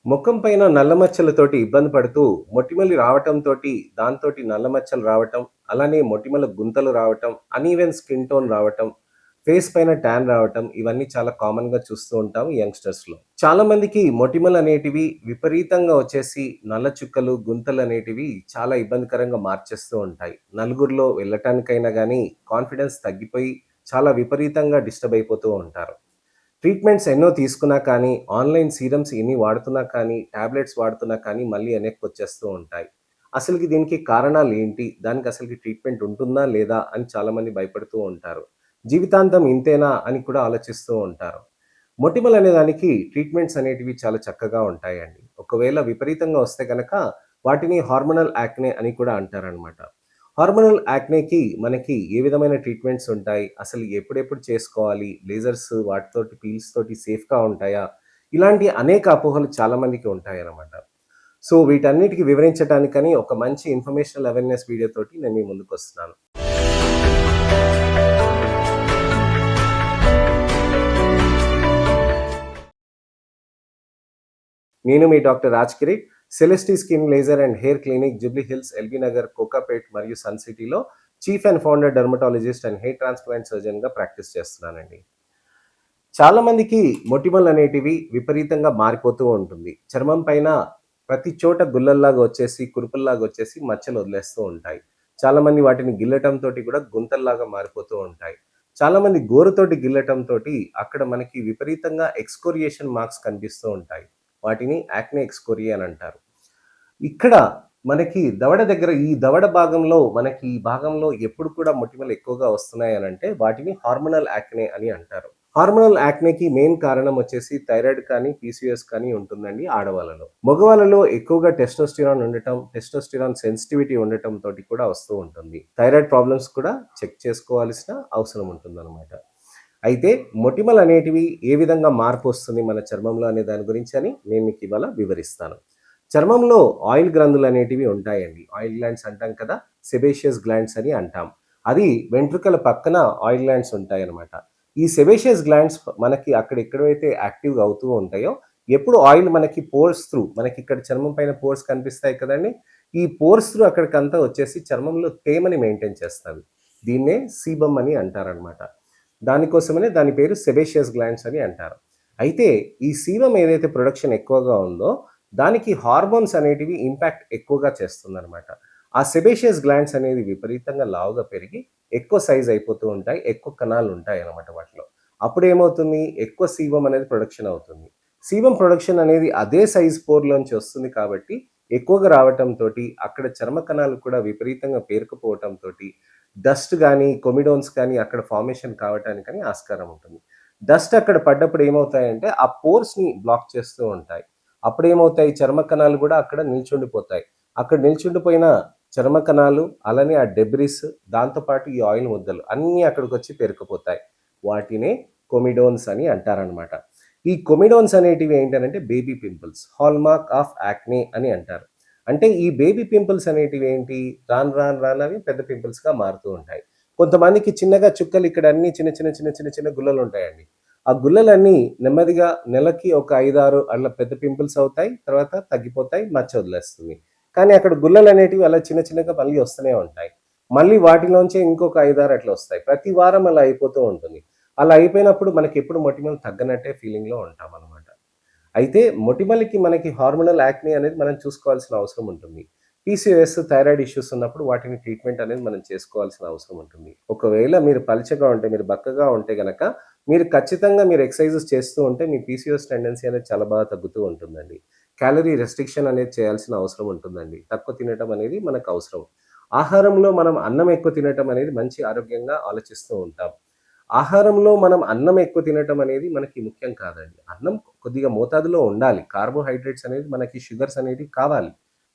ముఖం పైన నల్ల మచ్చలతోటి ఇబ్బంది పడుతూ మొటిమలు రావటంతోటి దాంతోటి నల్ల మచ్చలు రావటం, అలానే మొటిమల గుంతలు రావటం, అన్‌ఈవెన్ స్కిన్ టోన్ రావటం, ఫేస్ పైన ట్యాన్ రావటం ఇవన్నీ చాలా కామన్‌గా చూస్తూ ఉంటాం యంగ్‌స్టర్స్‌లో. చాలా మందికి మొటిమలనేటివి విపరీతంగా వచ్చేసి నల్ల చుక్కలు, గుంతలనేటివి చాలా ఇబ్బందికరంగా మార్చేస్తూ ఉంటాయి. నలుగురిలో వెళ్ళటానికైనా గానీ కాన్ఫిడెన్స్ తగ్గిపోయి చాలా విపరీతంగా డిస్టర్బ్ అయిపోతూ ఉంటారు. ట్రీట్మెంట్స్ ఎన్నో తీసుకున్నా కానీ, ఆన్‌లైన్ సీరమ్స్ ఎన్ని వాడుతున్నా కానీ, టాబ్లెట్స్ వాడుతున్నా కానీ మళ్ళీ వెనక్కొచ్చేస్తూ ఉంటాయి. అసలుకి దీనికి కారణాలేంటి? దానికి అసలుకి ట్రీట్మెంట్ ఉంటుందా? లేదా? అని చాలామంది భయపడుతూ ఉంటారు. జీవితాంతం ఇంతేనా? అని కూడా ఆలోచిస్తూ ఉంటారు. మొటిమలనే దానికి ట్రీట్మెంట్స్ అనేటివి చాలా చక్కగా ఉంటాయండి. ఒకవేళ విపరీతంగా వస్తే గనక వాటిని హార్మోనల్ యాక్నే అని కూడా అంటారనమాట. హార్మోనల్ యాక్నేకి మనకి ఏ విధమైన ట్రీట్మెంట్స్ ఉంటాయి? అసలు ఎప్పుడెప్పుడు చేసుకోవాలి? లేజర్స్ వాటితోటి పీల్స్ తోటి సేఫ్‌గా ఉంటాయా? ఇలాంటి అనేక అపోహలు చాలా మందికి ఉంటాయన్నమాట. సో, వీటన్నిటికి వివరించటానికని ఒక మంచి ఇన్ఫర్మేషనల్ అవేర్‌నెస్ వీడియో తోటి నేను మీ ముందుకొస్తున్నాను. నేను మీ doctor Raj Kireet. Celestee skin laser and hair clinic, Jubilee Hills, LB Nagar, Kokapet మరియు సన్ సిటీలో chief and founder dermatologist and hair transplant సర్జన్‌గా ప్రాక్టీస్ చేస్తున్నానండి. చాలా మందికి మొటిమలనేటివి విపరీతంగా మారిపోతూ ఉంటుంది. చర్మం పైన ప్రతి చోట గుల్లల్లాగా వచ్చేసి, కురుపుల్లాగా వచ్చేసి మచ్చలు వదిలేస్తూ ఉంటాయి. చాలామంది వాటిని గిల్లటంతోటి కూడా గుంతల్లాగా మారిపోతూ ఉంటాయి. చాలామంది గోరుతోటి గిల్లటంతోటి అక్కడ మనకి విపరీతంగా ఎక్స్‌కోరియేషన్ మార్క్స్ కనిపిస్తూ ఉంటాయి. వాటిని యాక్నే ఎక్స్‌కోరియా అని అంటారు. ఇక్కడ మనకి దవడ దగ్గర ఈ దవడ భాగంలో మనకి ఈ భాగంలో ఎప్పుడు కూడా మొటిమలు ఎక్కువగా వస్తున్నాయనంటే వాటిని హార్మోనల్ యాక్నే అని అంటారు. హార్మోనల్ యాక్నేకి మెయిన్ కారణం వచ్చేసి థైరాయిడ్ కానీ, పీసీఓఎస్ కానీ ఉంటుందండి ఆడవాళ్ళలో. మగవాళ్ళలో ఎక్కువగా టెస్టోస్టిరాన్ ఉండటం, టెస్టోస్టిరాన్ సెన్సిటివిటీ ఉండటం తోటి కూడా వస్తూ ఉంటుంది. థైరాయిడ్ ప్రాబ్లమ్స్ కూడా చెక్ చేసుకోవాల్సిన అవసరం ఉంటుందన్నమాట. అయితే మొటిమలనేటివి ఏ విధంగా మార్పు వస్తుంది మన చర్మంలో అనే దాని గురించి అని నేను మీకు ఇవాళ వివరిస్తాను. చర్మంలో ఆయిల్ గ్రంథులు అనేటివి ఉంటాయండి. ఆయిల్ గ్లాండ్స్ అంటాం కదా! సెబేషియస్ గ్లాండ్స్ అని అంటాం. అది వెంట్రుకల పక్కన ఆయిల్ గ్లాండ్స్ ఉంటాయన్నమాట. ఈ సెబేషియస్ గ్లాండ్స్ మనకి అక్కడ ఎక్కడైతే యాక్టివ్‌గా అవుతూ ఉంటాయో, ఎప్పుడు ఆయిల్ మనకి పోర్స్ త్రూ మనకిక్కడ చర్మం పైన పోర్స్ కనిపిస్తాయి కదండీ! ఈ పోర్స్ త్రూ అక్కడికంతా వచ్చేసి చర్మంలో తేమని మెయింటైన్ చేస్తవి. దీన్నే సీబమ్ అని అంటారనమాట. దానికోసమనే దాని పేరు సెబేషియస్ గ్లాండ్స్ అని అంటారు. అయితే ఈ సీబమ్ ఏదైతే ప్రొడక్షన్ ఎక్కువగా ఉందో దానికి హార్మోన్స్ అనేటివి ఇంపాక్ట్ ఎక్కువగా చేస్తుందనమాట. ఆ సెబేషియస్ గ్లాండ్స్ అనేది విపరీతంగా లావుగా పెరిగి ఎక్కువ సైజ్ అయిపోతూ ఉంటాయి. ఎక్కువ కణాలు ఉంటాయన్నమాట వాటిలో. అప్పుడేమవుతుంది? ఎక్కువ సీబమ్ అనేది ప్రొడక్షన్ అవుతుంది. సీబమ్ ప్రొడక్షన్ అనేది అదే సైజ్ పోర్‌లోంచి వస్తుంది కాబట్టి ఎక్కువగా రావటంతోటి అక్కడ చర్మ కణాలు కూడా విపరీతంగా పేరుకుపోవటంతోటి డస్ట్ గానీ, కొమిడోన్స్ కానీ అక్కడ ఫార్మేషన్ కావటానికని ఆస్కారం ఉంటుంది. డస్ట్ అక్కడ పడ్డప్పుడు ఏమవుతాయంటే ఆ పోర్స్‌ని బ్లాక్ చేస్తూ ఉంటాయి. అప్పుడేమవుతాయి? చర్మ కణాలు గూడా అక్కడ నిల్చుండిపోతాయి. అక్కడ నిల్చుండిపోయిన చర్మ కణాలు, అలానే ఆ డెబ్రిస్, దాంతో పాటు ఈ ఆయిల్ ముద్దలు అన్నీ అక్కడికొచ్చి పేరుకుపోతాయి. వాటినే కొమిడోన్స్ అని అంటారనమాట. ఈ కొమిడోన్స్ అనేటివి ఏంటనంటే baby pimples. Hallmark of acne అని అంటారు. అంటే ఈ బేబీ పింపుల్స్ అనేటివి ఏంటి? రాను రాను రాను అవి పెద్ద పింపుల్స్‌గా మారుతూ ఉంటాయి. కొంతమందికి చిన్నగా చుక్కలు ఇక్కడ అన్నీ చిన్న గుల్లలుంటాయండి. ఆ గుల్లలన్నీ నెమ్మదిగా నెలకి ఒక 5, 6 అట్లా పెద్ద పింపుల్స్ అవుతాయి. తర్వాత తగ్గిపోతాయి. మచ్చ వదిలేస్తుంది. కానీ అక్కడ గుల్లలనేటివి అలా చిన్నగా మళ్ళీ వస్తూనే ఉంటాయి. మళ్ళీ వాటిలోంచే ఇంకొక 5, 6 అట్లా వస్తాయి. ప్రతి వారం అలా అయిపోతూ ఉంటుంది. అలా అయిపోయినప్పుడు మనకెప్పుడు మొటిమలు తగ్గనట్టే ఫీలింగ్‌లో ఉంటామనమాట. అయితే మొటిమలకి మనకి హార్మోనల్ యాక్నే అనేది మనం చూసుకోవాల్సిన అవసరం ఉంటుంది. పీసీఓఎస్, థైరాయిడ్ ఇష్యూస్ ఉన్నప్పుడు వాటిని ట్రీట్మెంట్ అనేది మనం చేసుకోవాల్సిన అవసరం ఉంటుంది. ఒకవేళ మీరు పలచగా ఉంటే, మీరు బక్కగా ఉంటే గనక మీరు ఖచ్చితంగా మీరు ఎక్సర్‌సైజెస్ చేస్తూ ఉంటే మీ పీసీఓఎస్ టెండెన్సీ అనేది చాలా బాగా తగ్గుతూ ఉంటుందండి. క్యాలరీ రెస్ట్రిక్షన్ అనేది చేయాల్సిన అవసరం ఉంటుందండి. తక్కువ తినటం అనేది మనకు అవసరం. ఆహారంలో మనం అన్నం ఎక్కువ తినటం అనేది మంచి ఆరోగ్యంగా ఆలోచిస్తూ ఉంటాం. ఆహారంలో మనం అన్నం ఎక్కువ తినటం అనేది మనకి ముఖ్యం కాదండి. అన్నం కొద్దిగా మోతాదులో ఉండాలి. కార్బోహైడ్రేట్స్ అనేది మనకి షుగర్స్ అనేటివి కావాలి.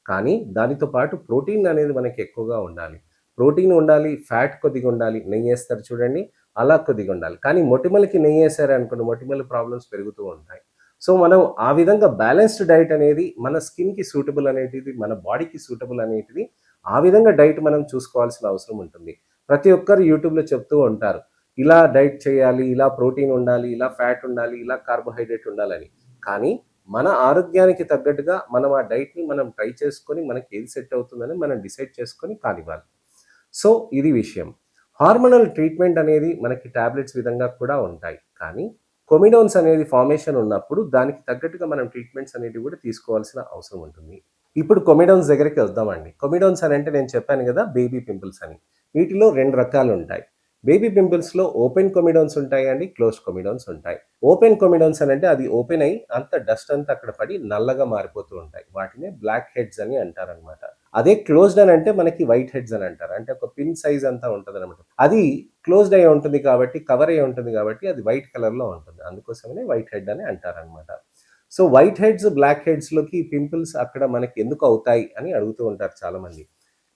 కానీ దానితో పాటు ప్రోటీన్ అనేది మనకి ఎక్కువగా ఉండాలి. ప్రోటీన్ ఉండాలి, ఫ్యాట్ కొద్దిగా ఉండాలి. నెయ్యేస్తారు చూడండి, అలా కొద్దిగా ఉండాలి. కానీ మొటిమలకి నెయ్యేసారనుకోండి మొటిమల ప్రాబ్లమ్స్ పెరుగుతూ ఉంటాయి. సో, మనం ఆ విధంగా బ్యాలెన్స్‌డ్ డైట్ అనేది మన స్కిన్‌కి సూటబుల్ అనేటిది, మన బాడీకి సూటబుల్ అనేటిది ఆ విధంగా డైట్ మనం చూసుకోవాల్సిన అవసరం ఉంటుంది. ప్రతి ఒక్కరు యూట్యూబ్‌లో చెప్తూ ఉంటారు. ఇలా డైట్ చేయాలి, ఇలా ప్రోటీన్ ఉండాలి, ఇలా ఫ్యాట్ ఉండాలి, ఇలా కార్బోహైడ్రేట్ ఉండాలని. కానీ మన ఆరోగ్యానికి తగ్గట్టుగా మనం ఆ డైట్‌ని మనం ట్రై చేసుకొని మనకి ఏది సెట్ అవుతుందని మనం డిసైడ్ చేసుకొని కానివ్వాలి. సో, ఇది విషయం. హార్మోనల్ ట్రీట్మెంట్ అనేది మనకి టాబ్లెట్స్ విధంగా కూడా ఉంటాయి. కానీ కొమిడోన్స్ అనేది ఫార్మేషన్ ఉన్నప్పుడు దానికి తగ్గట్టుగా మనం ట్రీట్మెంట్స్ అనేటివి కూడా తీసుకోవాల్సిన అవసరం ఉంటుంది. ఇప్పుడు కొమిడోన్స్ దగ్గరికి వద్దామండి. కొమిడోన్స్ అని అంటే నేను చెప్పాను గదా! బేబీ పింపుల్స్ అని. వీటిలో 2 రకాలుంటాయి. బేబీ పింపుల్స్‌లో ఓపెన్ కొమిడోన్స్ ఉంటాయండి. క్లోజ్డ్ కొమిడోన్స్ ఉంటాయి. ఓపెన్ కొమిడోన్స్ అనంటే అది ఓపెన్ అయ్యి అంత డస్ట్ అంతా అక్కడ పడి నల్లగా మారిపోతూ ఉంటాయి. వాటినే బ్లాక్ హెడ్స్ అని అంటారనమాట. అదే క్లోజ్డ్ అని అంటే మనకి వైట్ హెడ్స్ అని అంటారు. అంటే ఒక పిన్ సైజ్ అంతా ఉంటదనమాట. అది క్లోజ్డ్ అయ్యి ఉంటుంది కాబట్టి, కవర్ అయ్యి ఉంటుంది కాబట్టి అది వైట్ కలర్‌లో ఉంటుంది. అందుకోసమనే వైట్ హెడ్ అని అంటారనమాట. సో, వైట్ హెడ్స్, బ్లాక్ హెడ్స్‌లోకి పింపుల్స్ అక్కడ మనకి ఎందుకు అవుతాయి అని అడుగుతూ ఉంటారు చాలామంది.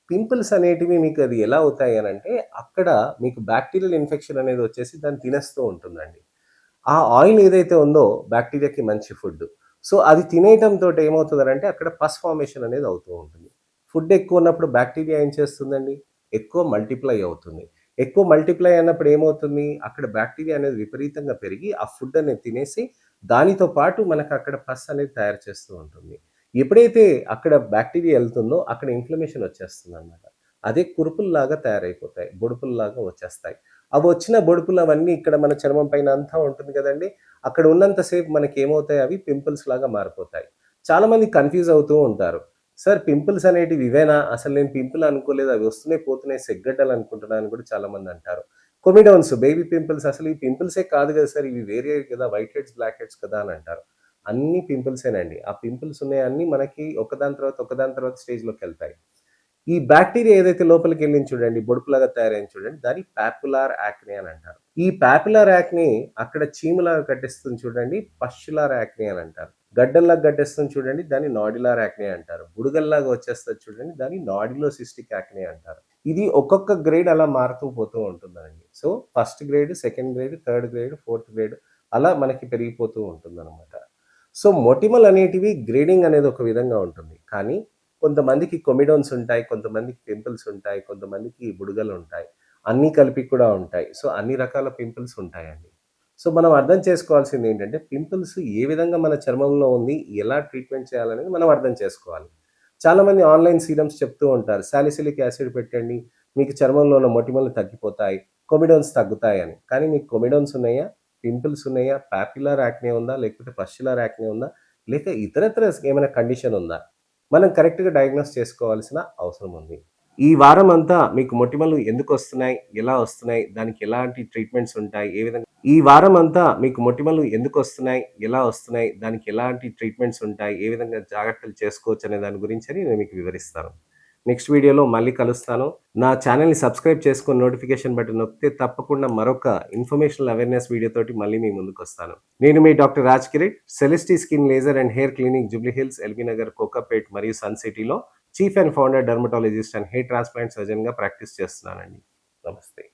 పింపుల్స్ అనేటివి మీకు అది ఎలా అవుతాయి అనంటే, అక్కడ మీకు బాక్టీరియల్ ఇన్ఫెక్షన్ అనేది వచ్చేసి దాన్ని తినేస్తూ ఉంటుందండి. ఆ ఆయిల్ ఏదైతే ఉందో బాక్టీరియాకి మంచి ఫుడ్. సో, అది తినేయటంతోటి ఏమవుతదనంటే అక్కడ పస్ ఫార్మేషన్ అనేది అవుతూ ఉంటుంది. ఫుడ్ ఎక్కువ ఉన్నప్పుడు బాక్టీరియా ఏం చేస్తుందండి? ఎక్కువ మల్టిప్లై అవుతుంది. ఎక్కువ మల్టిప్లై అన్నప్పుడు ఏమవుతుంది? అక్కడ బాక్టీరియా అనేది విపరీతంగా పెరిగి ఆ ఫుడ్ అనేది తినేసి దానితో పాటు మనకక్కడ పస్ అనేది తయారు చేస్తూ ఉంటుంది. ఎప్పుడైతే అక్కడ బాక్టీరియా ఎళ్తుందో అక్కడ ఇన్‌ఫ్లమేషన్ వచ్చేస్తుందనమాట. అదే కురుపుల్లాగా తయారైపోతాయి. బొడుపుల్లాగా వచ్చేస్తాయి. అవొచ్చిన బొడుపులు అవన్నీ ఇక్కడ మన చర్మం పైన అంతా ఉంటుంది గదండీ! అక్కడ ఉన్నంత సేపు మనకేమవుతాయి అవి పింపుల్స్ లాగా మారిపోతాయి. చాలామంది కన్‌ఫ్యూజ్ అవుతూ ఉంటారు. సార్ పింపుల్స్ అనేటివి ఇవేనా? అసలు నేను పింపుల్ అనుకోలేదు. అవి వస్తున్నాయి, పోతున్నాయి సెగ్గడ్డలు అనుకుంటున్నా అని కూడా చాలామంది అంటారు. కొమిడోన్స్, బేబీ పింపుల్స్ అసలు ఈ పింపుల్సే కాదు గదా సార్! ఇవి వేరే కదా! వైట్ హెడ్స్, బ్లాక్ హెడ్స్ కదా! అని అంటారు. అన్నీ పింపుల్సేనండి. ఆ పింపుల్స్ ఉన్నాయన్నీ మనకి ఒకదాని తర్వాత, ఒకదాని తర్వాత స్టేజ్‌లోకెళ్తాయి. ఈ బాక్టీరియా ఏదైతే లోపలికెళ్ళింది చూడండి, బొడుపులాగా తయారైంది చూడండి, దాన్ని పాపులార్ యాక్నే అని అంటారు. ఈ పాపులార్ యాక్నే అక్కడ చీములాగా కట్టేస్తుంది చూడండి, పస్చులార్ యాక్నే అని అంటారు. గడ్డల్లాగా గట్టేస్తుంది చూడండి, దాన్ని నాడ్యులార్ యాక్నే అంటారు. బుడగల్లాగా వచ్చేస్తది చూడండి, దాన్ని నాడ్యులోసిస్టిక్ యాక్నే అంటారు. ఇది ఒక్కొక్క గ్రేడ్ అలా మారుతూ పోతూ ఉంటుందండి. So, first grade, second grade, third grade, fourth grade అలా మనకి పెరిగిపోతూ ఉంటుందనమాట. సో, మొటిమలనేటివి గ్రేడింగ్ అనేది ఒక విధంగా ఉంటుంది. కానీ కొంతమందికి కొమిడోన్స్ ఉంటాయి. కొంతమందికి పింపుల్స్ ఉంటాయి. కొంతమందికి బుడగలుంటాయి. అన్నీ కలిపి కూడా ఉంటాయి. సో, అన్ని రకాల పింపుల్స్ ఉంటాయండి. సో, మనం అర్థం చేసుకోవాల్సిందేంటంటే పింపుల్స్ ఏ విధంగా మన చర్మంలో ఉంది, ఎలా ట్రీట్మెంట్ చేయాలనేది మనం అర్థం చేసుకోవాలి. చాలామంది ఆన్‌లైన్ సీరమ్స్ చెప్తూ ఉంటారు. సాలిసిలిక్ యాసిడ్ పెట్టండి. మీకు చర్మంలో ఉన్న మొటిమలు తగ్గిపోతాయి. కొమిడోన్స్ తగ్గుతాయని. కానీ మీకు కొమిడోన్స్ ఉన్నాయా? పింపుల్స్ ఉన్నాయా? పాపులర్ యాక్నే ఉందా? లేకపోతే పస్చులర్ యాక్నే ఉందా? లేక ఇతరత్ర ఏమైనా కండిషన్ ఉందా? మనం కరెక్ట్‌గా డయాగ్నోస్ చేసుకోవాల్సిన అవసరం ఉంది. ఈ వారమంతా మీకు మొటిమలు ఎందుకొస్తున్నాయి? ఎలా వస్తున్నాయి? దానికి ఎలాంటి ట్రీట్మెంట్స్ ఉంటాయి? ఏ విధంగా ఈ వారమంతా మీకు మొటిమలు ఎందుకొస్తున్నాయి? ఎలా వస్తున్నాయి? దానికి ఎలాంటి ట్రీట్మెంట్స్ ఉంటాయి? ఏ విధంగా జాగ్రత్తలు చేసుకోవచ్చనే దాని గురించని నేను మీకు వివరిస్తాను. నెక్స్ట్ వీడియోలో మళ్ళీ కలుస్తాను. నా ఛానెల్‌ని సబ్స్క్రైబ్ చేసుకొని నోటిఫికేషన్ బటన్ నొక్కితే తప్పకుండా మరొక ఇన్ఫర్మేషనల్ అవేర్‌నెస్ వీడియోతోటి మళ్ళీ మీ ముందుకొస్తాను. నేను మీ doctor Raj Kireet, Celestee skin laser and hair clinic Jubilee Hills, LB Nagar, Kokapet మరియు సన్ సిటీలో chief and founder dermatologist and hair transplant సర్జన్‌గా ప్రాక్టీస్ చేస్తున్నానండి. నమస్తే.